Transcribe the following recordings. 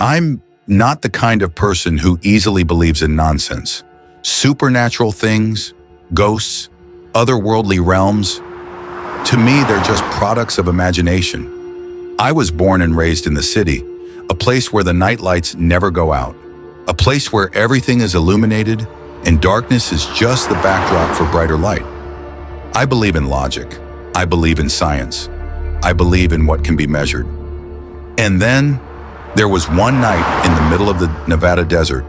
I'm not the kind of person who easily believes in nonsense. Supernatural things, ghosts, otherworldly realms, to me, they're just products of imagination. I was born and raised in the city, a place where the night lights never go out, a place where everything is illuminated and darkness is just the backdrop for brighter light. I believe in logic. I believe in science. I believe in what can be measured. And then there was one night in the middle of the Nevada desert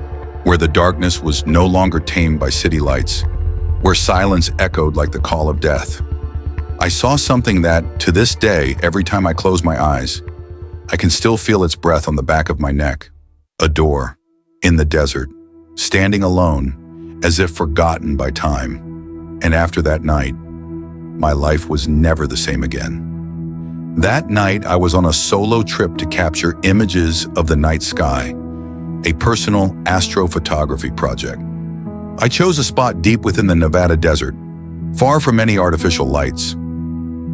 where the darkness was no longer tamed by city lights, where silence echoed like the call of death. I saw something that, to this day, every time I close my eyes, I can still feel its breath on the back of my neck. A door, in the desert, standing alone, as if forgotten by time. And after that night, my life was never the same again. That night, I was on a solo trip to capture images of the night sky, a personal astrophotography project. I chose a spot deep within the Nevada desert, far from any artificial lights.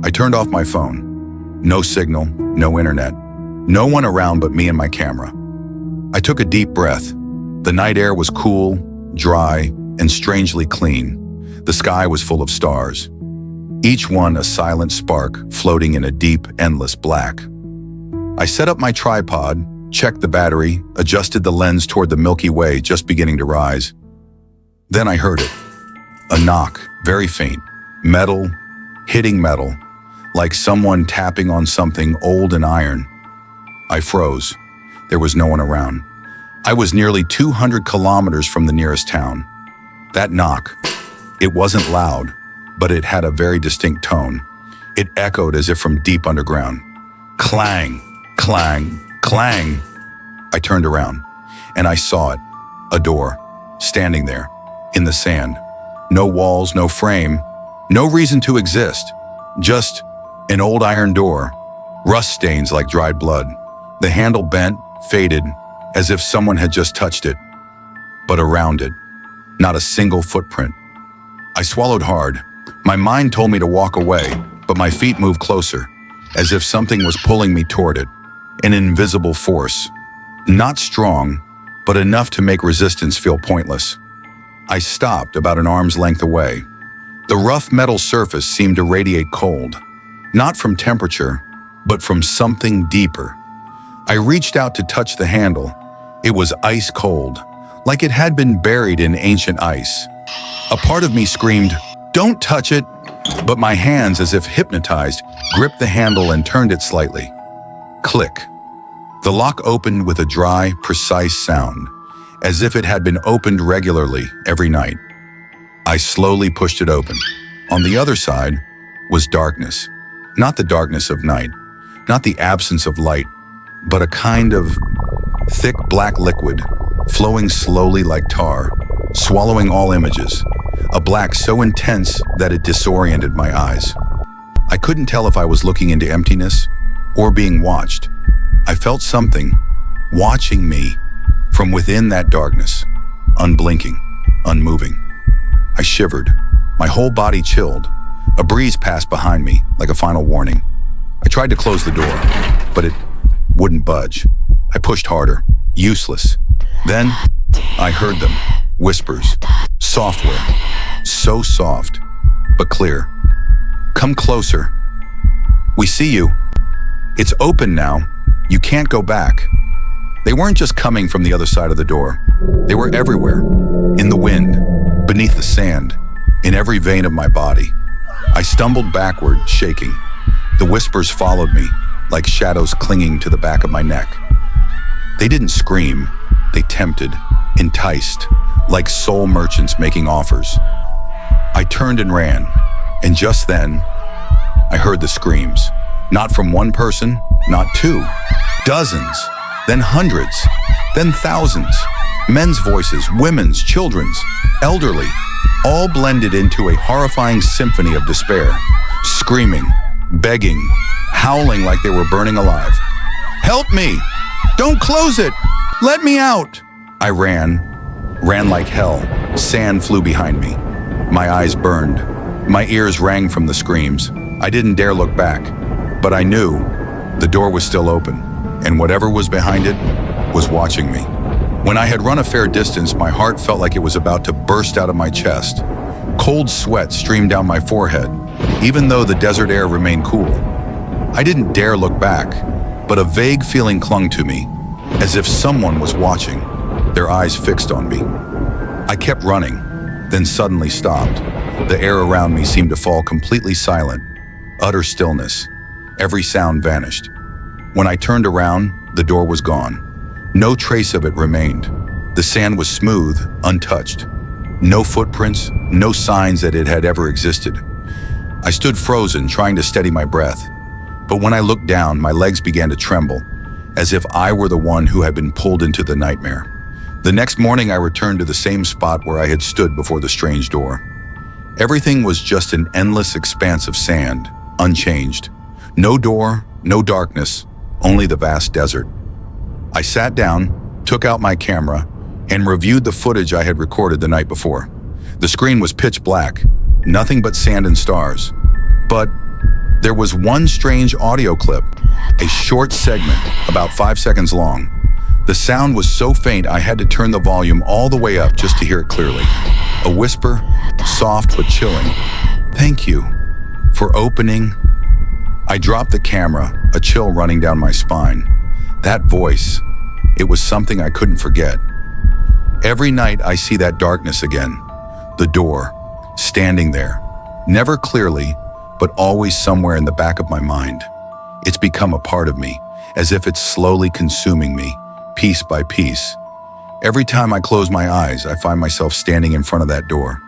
I turned off my phone. No signal, no internet, no one around but me and my camera. I took a deep breath. The night air was cool, dry, and strangely clean. The sky was full of stars, each one a silent spark floating in a deep, endless black. I set up my tripod, checked the battery, adjusted the lens toward the Milky Way just beginning to rise. Then I heard it. A knock, very faint, metal, hitting metal, like someone tapping on something old and iron. I froze. There was no one around. I was nearly 200 kilometers from the nearest town. That knock, it wasn't loud, but it had a very distinct tone. It echoed as if from deep underground. Clang, clang, clang. I turned around, and I saw it, a door, standing there, in the sand. No walls, no frame, no reason to exist. Just an old iron door, rust stains like dried blood. The handle bent, faded, as if someone had just touched it. But around it, not a single footprint. I swallowed hard. My mind told me to walk away, but my feet moved closer, as if something was pulling me toward it. An invisible force. Not strong, but enough to make resistance feel pointless. I stopped about an arm's length away. The rough metal surface seemed to radiate cold, not from temperature, but from something deeper. I reached out to touch the handle. It was ice cold, like it had been buried in ancient ice. A part of me screamed, "Don't touch it!" But my hands, as if hypnotized, gripped the handle and turned it slightly. Click. The lock opened with a dry, precise sound, as if it had been opened regularly every night. I slowly pushed it open. On the other side was darkness. Not the darkness of night, not the absence of light, but a kind of thick black liquid, flowing slowly like tar, swallowing all images, a black so intense that it disoriented my eyes. I couldn't tell if I was looking into emptiness or being watched. I felt something watching me from within that darkness, unblinking, unmoving. I shivered. My whole body chilled. A breeze passed behind me, like a final warning. I tried to close the door, but it wouldn't budge. I pushed harder. Useless. Then, I heard them. Whispers. Software. So soft, but clear. Come closer. We see you. It's open now. You can't go back. They weren't just coming from the other side of the door. They were everywhere. In the wind, beneath the sand, in every vein of my body. I stumbled backward, shaking. The whispers followed me, like shadows clinging to the back of my neck. They didn't scream. They tempted, enticed, like soul merchants making offers. I turned and ran, and just then, I heard the screams. Not from one person, not two. Dozens, then hundreds, then thousands. Men's voices, women's, children's, elderly, all blended into a horrifying symphony of despair. Screaming, begging, howling like they were burning alive. "Help me! Don't close it! Let me out!" I ran like hell. Sand flew behind me. My eyes burned. My ears rang from the screams. I didn't dare look back, but I knew the door was still open, and whatever was behind it was watching me. When I had run a fair distance, my heart felt like it was about to burst out of my chest. Cold sweat streamed down my forehead, even though the desert air remained cool. I didn't dare look back, but a vague feeling clung to me, as if someone was watching, their eyes fixed on me. I kept running, then suddenly stopped. The air around me seemed to fall completely silent. Utter stillness. Every sound vanished. When I turned around, the door was gone. No trace of it remained. The sand was smooth, untouched. No footprints, no signs that it had ever existed. I stood frozen, trying to steady my breath. But when I looked down, my legs began to tremble, as if I were the one who had been pulled into the nightmare. The next morning, I returned to the same spot where I had stood before the strange door. Everything was just an endless expanse of sand, unchanged. No door, no darkness, only the vast desert. I sat down, took out my camera, and reviewed the footage I had recorded the night before. The screen was pitch black, nothing but sand and stars. But there was one strange audio clip, a short segment, about 5 seconds long. The sound was so faint I had to turn the volume all the way up just to hear it clearly. A whisper, soft but chilling. "Thank you for opening." I dropped the camera, a chill running down my spine. That voice, it was something I couldn't forget. Every night I see that darkness again. The door, standing there, never clearly, but always somewhere in the back of my mind. It's become a part of me, as if it's slowly consuming me, piece by piece. Every time I close my eyes, I find myself standing in front of that door.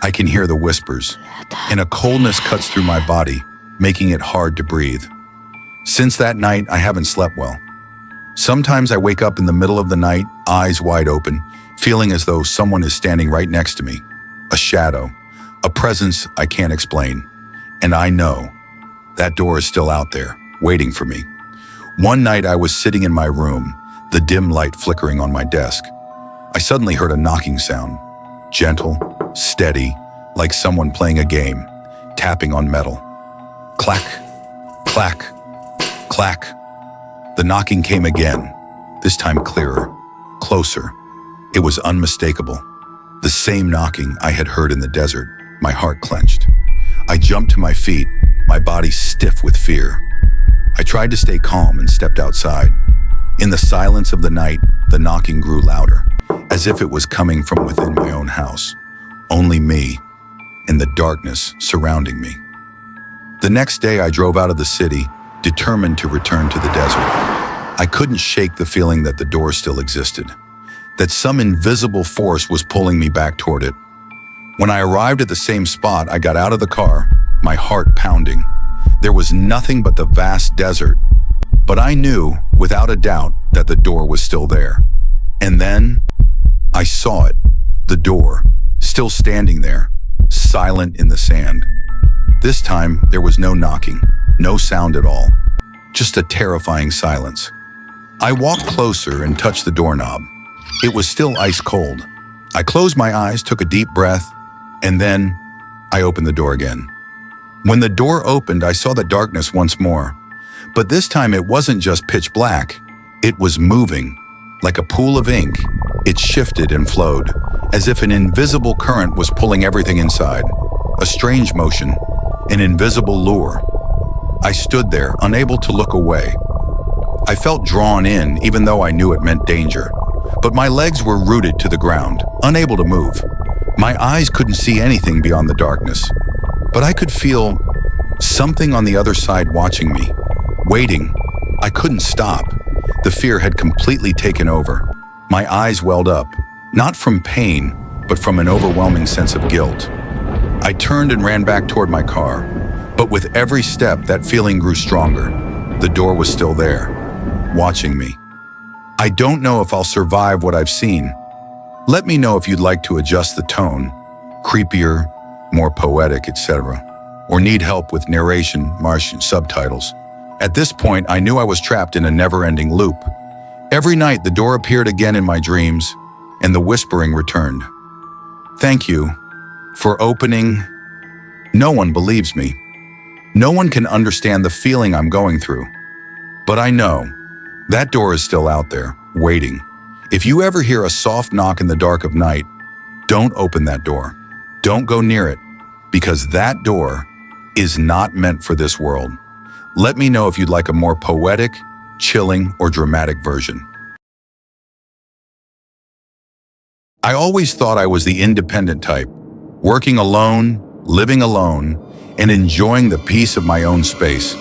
I can hear the whispers, and a coldness cuts through my body, making it hard to breathe. Since that night, I haven't slept well. Sometimes I wake up in the middle of the night, eyes wide open, feeling as though someone is standing right next to me. A shadow, a presence I can't explain. And I know that door is still out there, waiting for me. One night I was sitting in my room, the dim light flickering on my desk. I suddenly heard a knocking sound, gentle, steady, like someone playing a game, tapping on metal. Clack, clack, clack. The knocking came again, this time clearer, closer. It was unmistakable. The same knocking I had heard in the desert. My heart clenched. I jumped to my feet, my body stiff with fear. I tried to stay calm and stepped outside. In the silence of the night, the knocking grew louder, as if it was coming from within my own house. Only me, and the darkness surrounding me. The next day I drove out of the city, determined to return to the desert. I couldn't shake the feeling that the door still existed, that some invisible force was pulling me back toward it. When I arrived at the same spot, I got out of the car, my heart pounding. There was nothing but the vast desert, but I knew, without a doubt, that the door was still there. And then, I saw it, the door, still standing there, silent in the sand. This time, there was no knocking, no sound at all, just a terrifying silence. I walked closer and touched the doorknob. It was still ice cold. I closed my eyes, took a deep breath, and then I opened the door again. When the door opened, I saw the darkness once more. But this time it wasn't just pitch black. It was moving, like a pool of ink. It shifted and flowed, as if an invisible current was pulling everything inside. A strange motion, an invisible lure. I stood there, unable to look away. I felt drawn in, even though I knew it meant danger. But my legs were rooted to the ground, unable to move. My eyes couldn't see anything beyond the darkness. But I could feel something on the other side watching me, waiting. I couldn't stop. The fear had completely taken over. My eyes welled up, not from pain, but from an overwhelming sense of guilt. I turned and ran back toward my car, but with every step, that feeling grew stronger. The door was still there, watching me. I don't know if I'll survive what I've seen. Let me know if you'd like to adjust the tone, creepier, more poetic, etc., or need help with narration, Martian subtitles. At this point, I knew I was trapped in a never-ending loop. Every night, the door appeared again in my dreams, and the whispering returned. Thank you for opening. No one believes me. No one can understand the feeling I'm going through. But I know that door is still out there, waiting. If you ever hear a soft knock in the dark of night, don't open that door. Don't go near it, because that door is not meant for this world. Let me know if you'd like a more poetic, chilling, or dramatic version. I always thought I was the independent type, working alone, living alone, and enjoying the peace of my own space.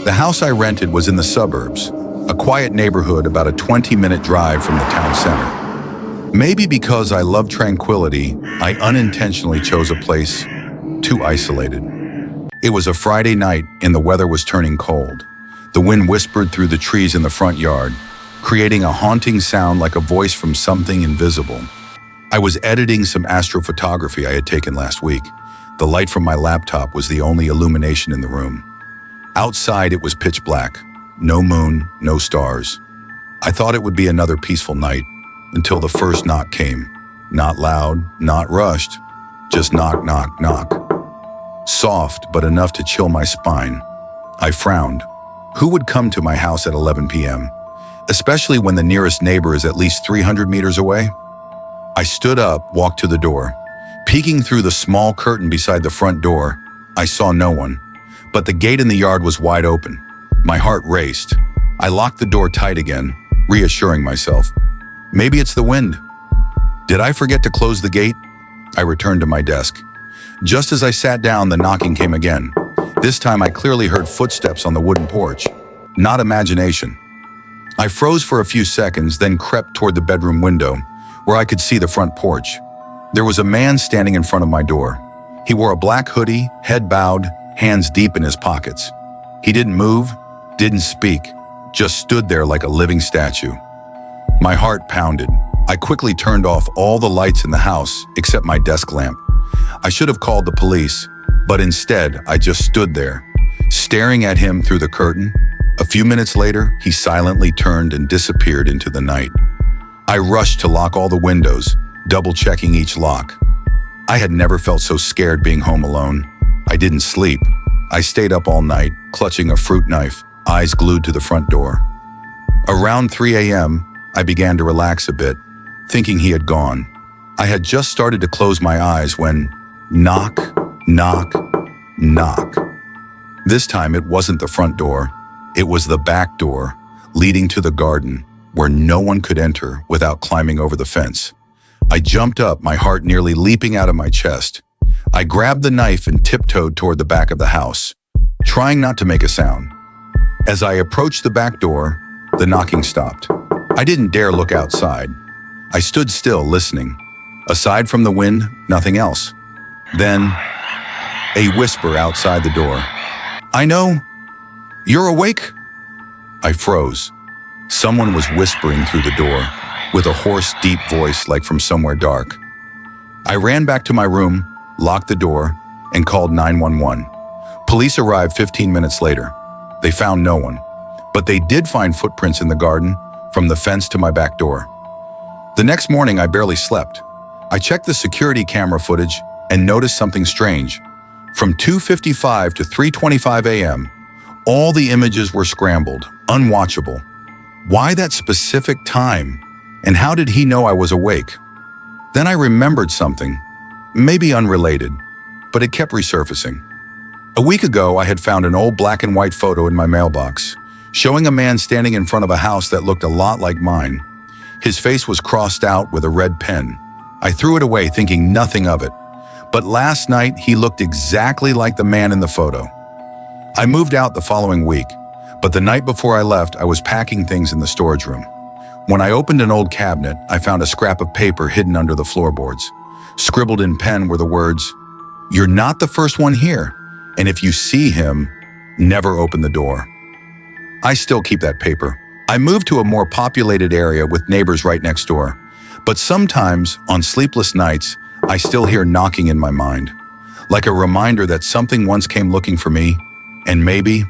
The house I rented was in the suburbs, a quiet neighborhood about a 20-minute drive from the town center. Maybe because I love tranquility, I unintentionally chose a place too isolated. It was a Friday night and the weather was turning cold. The wind whispered through the trees in the front yard, creating a haunting sound like a voice from something invisible. I was editing some astrophotography I had taken last week. The light from my laptop was the only illumination in the room. Outside, it was pitch black. No moon, no stars. I thought it would be another peaceful night until the first knock came. Not loud, not rushed, just knock, knock, knock. Soft, but enough to chill my spine. I frowned. Who would come to my house at 11 p.m., especially when the nearest neighbor is at least 300 meters away? I stood up, walked to the door. Peeking through the small curtain beside the front door, I saw no one, but the gate in the yard was wide open. My heart raced. I locked the door tight again, reassuring myself. Maybe it's the wind. Did I forget to close the gate? I returned to my desk. Just as I sat down, the knocking came again. This time I clearly heard footsteps on the wooden porch, not imagination. I froze for a few seconds, then crept toward the bedroom window, where I could see the front porch. There was a man standing in front of my door. He wore a black hoodie, head bowed, hands deep in his pockets. He didn't move, didn't speak, just stood there like a living statue. My heart pounded. I quickly turned off all the lights in the house except my desk lamp. I should have called the police, but instead I just stood there, staring at him through the curtain. A few minutes later, he silently turned and disappeared into the night. I rushed to lock all the windows, double-checking each lock. I had never felt so scared being home alone. I didn't sleep. I stayed up all night, clutching a fruit knife, eyes glued to the front door. Around 3 a.m., I began to relax a bit, thinking he had gone. I had just started to close my eyes when knock, knock, knock. This time it wasn't the front door. It was the back door, leading to the garden, where no one could enter without climbing over the fence. I jumped up, my heart nearly leaping out of my chest. I grabbed the knife and tiptoed toward the back of the house, trying not to make a sound. As I approached the back door, the knocking stopped. I didn't dare look outside. I stood still, listening. Aside from the wind, nothing else. Then, a whisper outside the door. "I know. You're awake?" I froze. Someone was whispering through the door, with a hoarse, deep voice like from somewhere dark. I ran back to my room, locked the door, and called 911. Police arrived 15 minutes later. They found no one, but they did find footprints in the garden, from the fence to my back door. The next morning, I barely slept. I checked the security camera footage and noticed something strange. From 2:55 to 3:25 a.m., all the images were scrambled, unwatchable. Why that specific time? And how did he know I was awake? Then I remembered something, maybe unrelated, but it kept resurfacing. A week ago, I had found an old black and white photo in my mailbox, showing a man standing in front of a house that looked a lot like mine. His face was crossed out with a red pen. I threw it away, thinking nothing of it. But last night, he looked exactly like the man in the photo. I moved out the following week, but the night before I left, I was packing things in the storage room. When I opened an old cabinet, I found a scrap of paper hidden under the floorboards. Scribbled in pen were the words, "You're not the first one here, and if you see him, never open the door." I still keep that paper. I moved to a more populated area with neighbors right next door, but sometimes, on sleepless nights, I still hear knocking in my mind, like a reminder that something once came looking for me, and maybe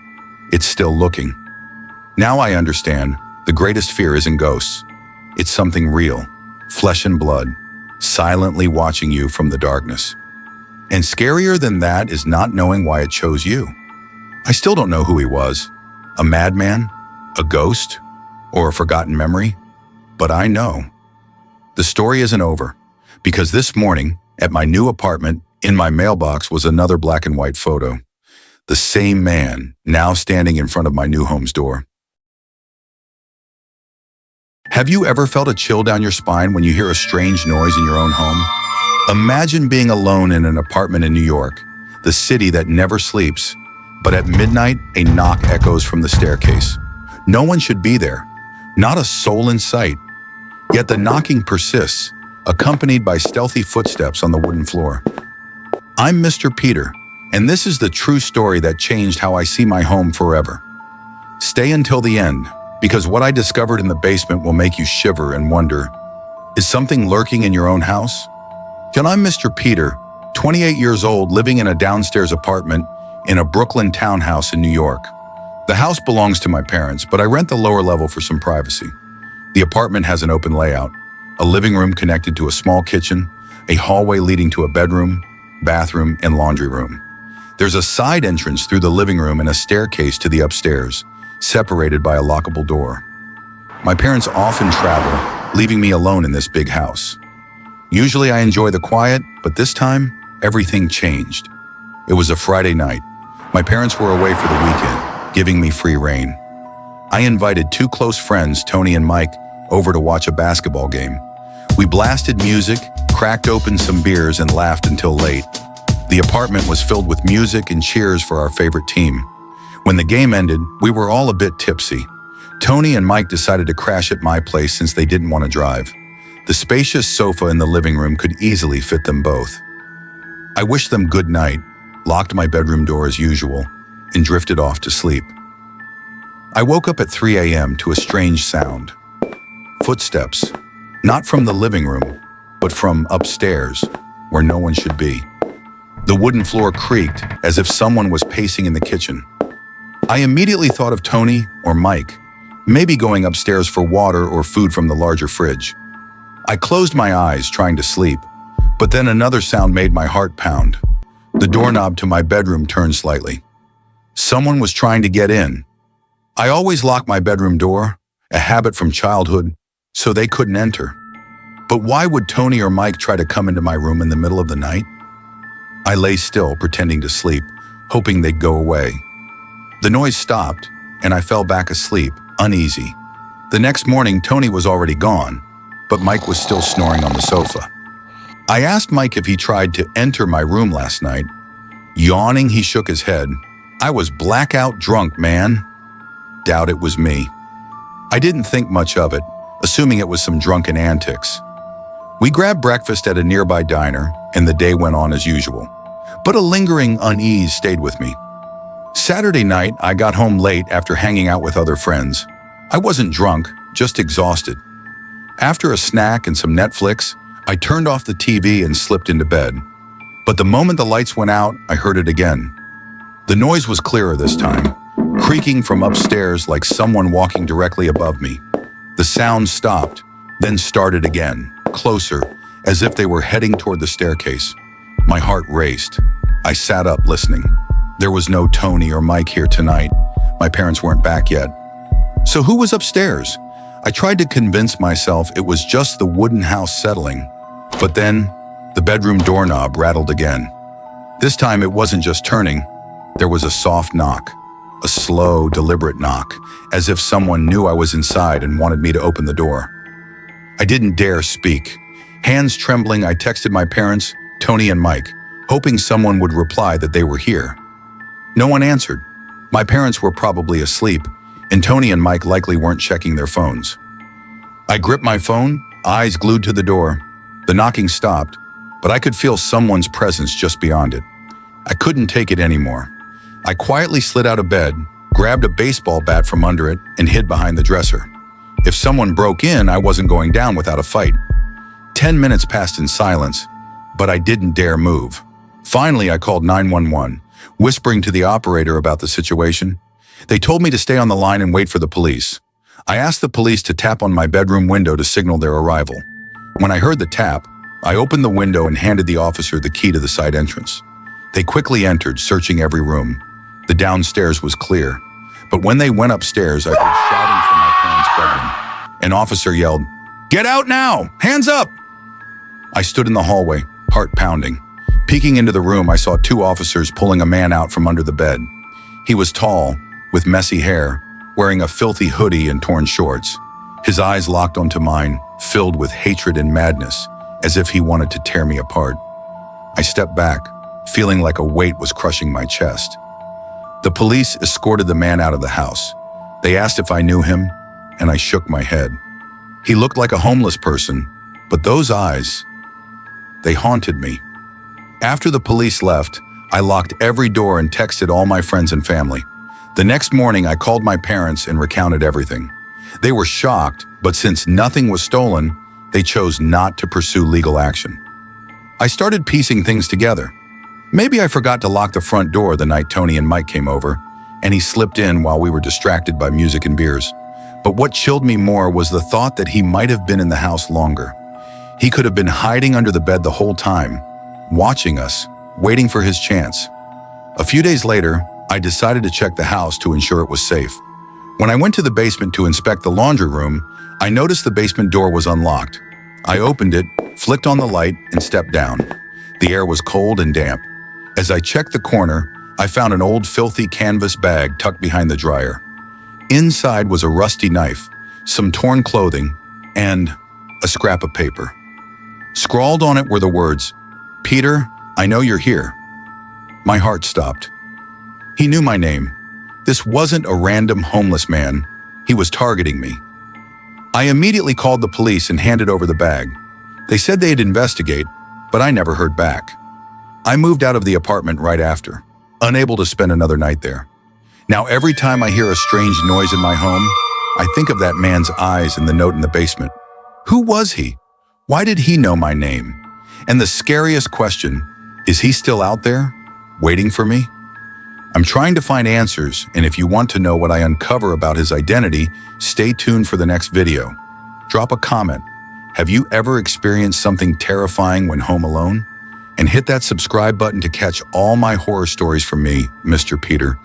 it's still looking. Now I understand, the greatest fear isn't ghosts. It's something real, flesh and blood, silently watching you from the darkness. And scarier than that is not knowing why it chose you. I still don't know who he was. A madman? A ghost? Or a forgotten memory? But I know the story isn't over, because this morning, at my new apartment, in my mailbox was another black and white photo. The same man, now standing in front of my new home's door. Have you ever felt a chill down your spine when you hear a strange noise in your own home? Imagine being alone in an apartment in New York, the city that never sleeps, but at midnight, a knock echoes from the staircase. No one should be there, not a soul in sight. Yet the knocking persists, accompanied by stealthy footsteps on the wooden floor. I'm Mr. Peter, and this is the true story that changed how I see my home forever. Stay until the end, because what I discovered in the basement will make you shiver and wonder, is something lurking in your own house? I'm Mr. Peter, 28 years old, living in a downstairs apartment in a Brooklyn townhouse in New York. The house belongs to my parents, but I rent the lower level for some privacy. The apartment has an open layout, a living room connected to a small kitchen, a hallway leading to a bedroom, bathroom, and laundry room. There's a side entrance through the living room and a staircase to the upstairs, separated by a lockable door. My parents often travel, leaving me alone in this big house. Usually I enjoy the quiet, but this time, everything changed. It was a Friday night. My parents were away for the weekend, giving me free rein. I invited two close friends, Tony and Mike, over to watch a basketball game. We blasted music, cracked open some beers, and laughed until late. The apartment was filled with music and cheers for our favorite team. When the game ended, we were all a bit tipsy. Tony and Mike decided to crash at my place since they didn't want to drive. The spacious sofa in the living room could easily fit them both. I wished them good night, locked my bedroom door as usual, and drifted off to sleep. I woke up at 3 a.m. to a strange sound. Footsteps, not from the living room, but from upstairs, where no one should be. The wooden floor creaked as if someone was pacing in the kitchen. I immediately thought of Tony or Mike, maybe going upstairs for water or food from the larger fridge. I closed my eyes, trying to sleep, but then another sound made my heart pound. The doorknob to my bedroom turned slightly. Someone was trying to get in. I always lock my bedroom door, a habit from childhood, so they couldn't enter. But why would Tony or Mike try to come into my room in the middle of the night? I lay still, pretending to sleep, hoping they'd go away. The noise stopped, and I fell back asleep, uneasy. The next morning, Tony was already gone, but Mike was still snoring on the sofa. I asked Mike if he tried to enter my room last night. Yawning, he shook his head. I was blackout drunk, man. Doubt it was me. I didn't think much of it, assuming it was some drunken antics. We grabbed breakfast at a nearby diner, and the day went on as usual. But a lingering unease stayed with me. Saturday night, I got home late after hanging out with other friends. I wasn't drunk, just exhausted. After a snack and some Netflix, I turned off the TV and slipped into bed. But the moment the lights went out, I heard it again. The noise was clearer this time, creaking from upstairs like someone walking directly above me. The sound stopped, then started again, closer, as if they were heading toward the staircase. My heart raced. I sat up, listening. There was no Tony or Mike here tonight. My parents weren't back yet. So who was upstairs? I tried to convince myself it was just the wooden house settling. But then, the bedroom doorknob rattled again. This time it wasn't just turning. There was a soft knock. A slow, deliberate knock, as if someone knew I was inside and wanted me to open the door. I didn't dare speak. Hands trembling, I texted my parents, Tony and Mike, hoping someone would reply that they were here. No one answered. My parents were probably asleep, and Tony and Mike likely weren't checking their phones. I gripped my phone, eyes glued to the door. The knocking stopped, but I could feel someone's presence just beyond it. I couldn't take it anymore. I quietly slid out of bed, grabbed a baseball bat from under it, and hid behind the dresser. If someone broke in, I wasn't going down without a fight. 10 minutes passed in silence, but I didn't dare move. Finally, I called 911, whispering to the operator about the situation. They told me to stay on the line and wait for the police. I asked the police to tap on my bedroom window to signal their arrival. When I heard the tap, I opened the window and handed the officer the key to the side entrance. They quickly entered, searching every room. The downstairs was clear, but when they went upstairs, I heard shouting from my parents' bedroom. An officer yelled, "Get out now! Hands up!" I stood in the hallway, heart pounding. Peeking into the room, I saw two officers pulling a man out from under the bed. He was tall, with messy hair, wearing a filthy hoodie and torn shorts. His eyes locked onto mine, filled with hatred and madness, as if he wanted to tear me apart. I stepped back, feeling like a weight was crushing my chest. The police escorted the man out of the house. They asked if I knew him, and I shook my head. He looked like a homeless person, but those eyes, they haunted me. After the police left, I locked every door and texted all my friends and family. The next morning, I called my parents and recounted everything. They were shocked, but since nothing was stolen, they chose not to pursue legal action. I started piecing things together. Maybe I forgot to lock the front door the night Tony and Mike came over, and he slipped in while we were distracted by music and beers. But what chilled me more was the thought that he might have been in the house longer. He could have been hiding under the bed the whole time, watching us, waiting for his chance. A few days later, I decided to check the house to ensure it was safe. When I went to the basement to inspect the laundry room, I noticed the basement door was unlocked. I opened it, flicked on the light, and stepped down. The air was cold and damp. As I checked the corner, I found an old filthy canvas bag tucked behind the dryer. Inside was a rusty knife, some torn clothing, and a scrap of paper. Scrawled on it were the words, "Peter, I know you're here." My heart stopped. He knew my name. This wasn't a random homeless man. He was targeting me. I immediately called the police and handed over the bag. They said they'd investigate, but I never heard back. I moved out of the apartment right after, unable to spend another night there. Now every time I hear a strange noise in my home, I think of that man's eyes and the note in the basement. Who was he? Why did he know my name? And the scariest question, is he still out there, waiting for me? I'm trying to find answers, and if you want to know what I uncover about his identity, stay tuned for the next video. Drop a comment. Have you ever experienced something terrifying when home alone? And hit that subscribe button to catch all my horror stories from me, Mr. Peter.